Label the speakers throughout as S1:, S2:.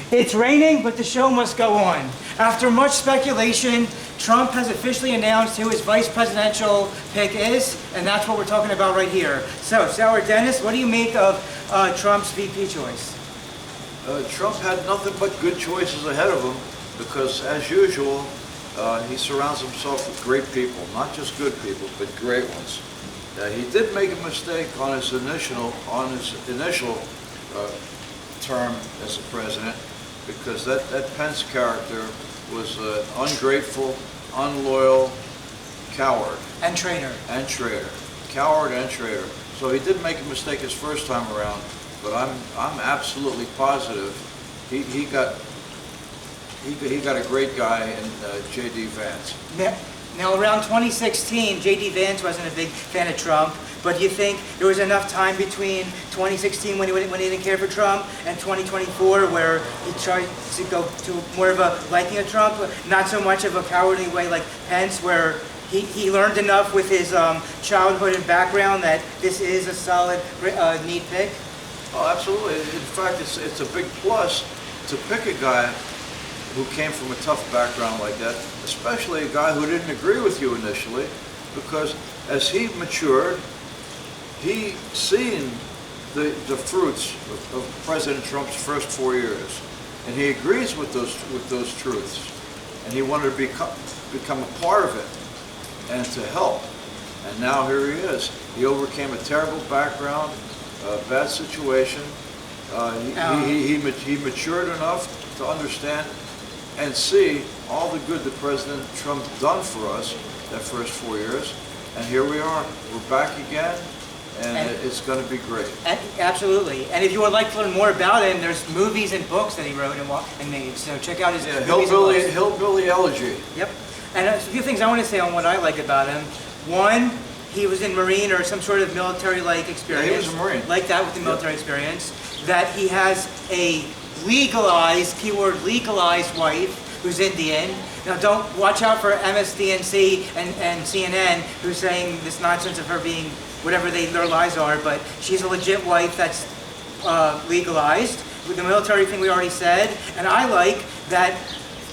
S1: It's raining, but the show must go on. After much speculation, Trump has officially announced who his vice presidential pick is, and that's what we're talking about right here. So, Sour Dennis, what do you make of Trump's VP choice?
S2: Trump had nothing but good choices ahead of him because, as usual, he surrounds himself with great people, not just good people, but great ones. He did make a mistake on his initial term as a president, because that Pence character was an ungrateful, unloyal coward.
S1: And traitor.
S2: And traitor. Coward and traitor. So he did make a mistake his first time around, but I'm absolutely positive he got a great guy in J.D. Vance.
S1: Now, around 2016, J.D. Vance wasn't a big fan of Trump, but do you think there was enough time between 2016 when he didn't care for Trump and 2024 where he tried to go to more of a liking of Trump, not so much of a cowardly way like Pence, where he learned enough with his childhood and background that this is a solid, neat pick?
S2: Oh, absolutely. In fact, it's a big plus to pick a guy who came from a tough background like that, especially a guy who didn't agree with you initially, because as he matured, he seen the fruits of President Trump's first 4 years, and he agrees with those truths, and he wanted to become a part of it and to help. And now here he is. He overcame a terrible background, a bad situation. He matured enough to understand and see all the good that President Trump done for us that first 4 years. And here we are. We're back again, and it's going to be great.
S1: Absolutely. And if you would like to learn more about him, there's movies and books that he wrote and made. So check out his movies
S2: Hillbilly Elegy.
S1: Yep. And a few things I want to say on what I like about him. One, he was in Marine or some sort of military-like experience.
S2: Yeah, he was a Marine.
S1: Like that with the military experience. That he has a legalized, keyword legalized wife who's Indian. Now don't watch out for MSDNC and CNN who's saying this nonsense of her being whatever their lies are, but she's a legit wife that's legalized. With the military thing we already said, and I like that,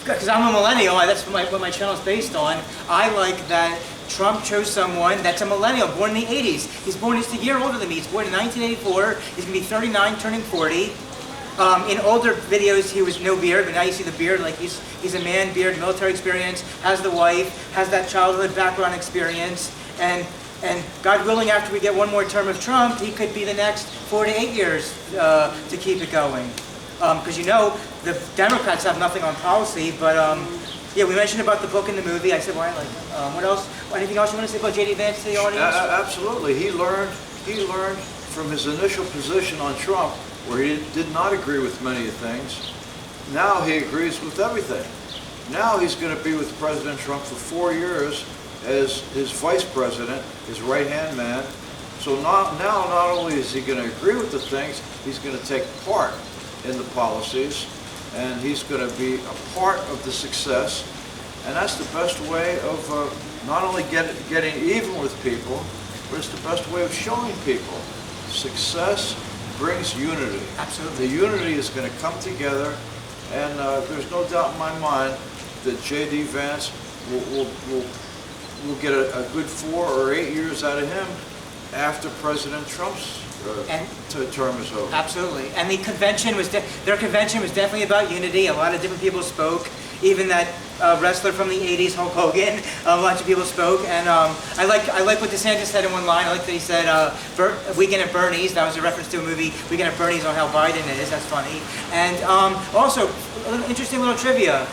S1: because I'm a millennial, that's what my channel is based on, I like that Trump chose someone that's a millennial, born in the 80s. He's born just a year older than me. He's born in 1984. He's going to be 39, turning 40. In older videos, he was no beard, but now you see the beard. Like he's a man, beard, military experience, has the wife, has that childhood background experience, and God willing, after we get one more term of Trump, he could be the next 4 to 8 years to keep it going. Because the Democrats have nothing on policy, but yeah, we mentioned about the book and the movie. I said, well, I like it. What else? Anything else you want to say about J.D. Vance to the audience?
S2: Absolutely. He learned from his initial position on Trump, where he did not agree with many things. Now he agrees with everything. Now he's going to be with President Trump for 4 years as his vice president, his right-hand man. So now not only is he going to agree with the things, he's going to take part in the policies, and he's going to be a part of the success. And that's the best way of not only getting even with people, but it's the best way of showing people success brings unity.
S1: Absolutely.
S2: The unity is going to come together, and there's no doubt in my mind that J.D. Vance will get a good 4 or 8 years out of him after President Trump's term is over.
S1: Absolutely. And the convention their convention was definitely about unity. A lot of different people spoke. Even that wrestler from the 80s, Hulk Hogan, a bunch of people spoke. And I like what DeSantis said in one line. I like that he said, Weekend at Bernie's. That was a reference to a movie, Weekend at Bernie's, on how Biden is. That's funny. And also, interesting little trivia.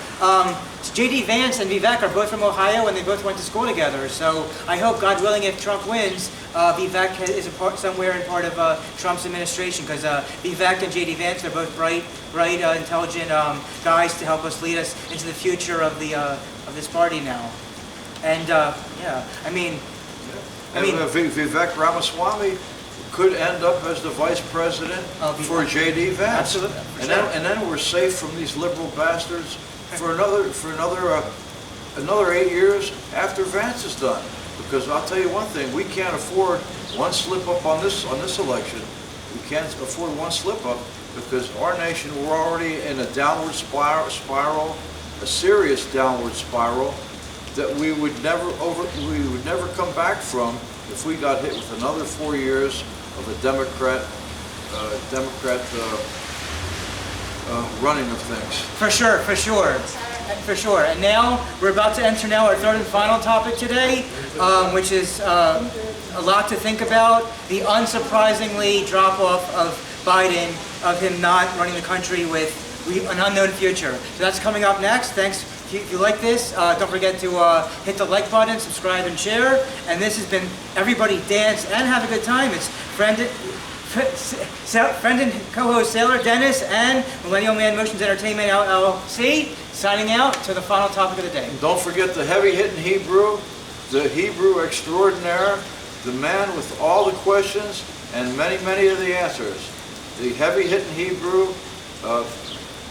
S1: J.D. Vance and Vivek are both from Ohio, and they both went to school together. So I hope, God willing, if Trump wins, Vivek is somewhere in part of Trump's administration, because Vivek and J.D. Vance are both bright, intelligent guys to help us lead us into the future of this party now. And yeah, I mean,
S2: Vivek Ramaswamy could end up as the vice president for J.D. Vance.
S1: Absolutely.
S2: And then we're safe from these liberal bastards for another 8 years after Vance is done. Because I'll tell you one thing, we can't afford one slip up on this election. We can't afford one slip up because our nation, we're already in a downward spiral, a serious downward spiral that we would never come back from if we got hit with another 4 years of a Democrat running of things.
S1: For sure, for sure. For sure. And now we're about to enter now our third and final topic today, which is a lot to think about. The unsurprisingly drop off of Biden, of him not running the country with an unknown future. So that's coming up next. Thanks. If you like this, don't forget to hit the like button, subscribe, and share. And this has been Everybody Dance and Have a Good Time. It's friend and co-host Sailor Dennis and Millennial Man Motions Entertainment LLC signing out to the final topic of the day.
S2: Don't forget the heavy-hitting Hebrew, the Hebrew extraordinaire, the man with all the questions and many, many of the answers. The heavy-hitting Hebrew.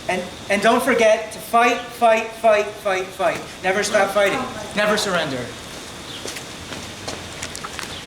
S1: And don't forget to fight, fight, fight, fight, fight. Never stop fighting. Never surrender.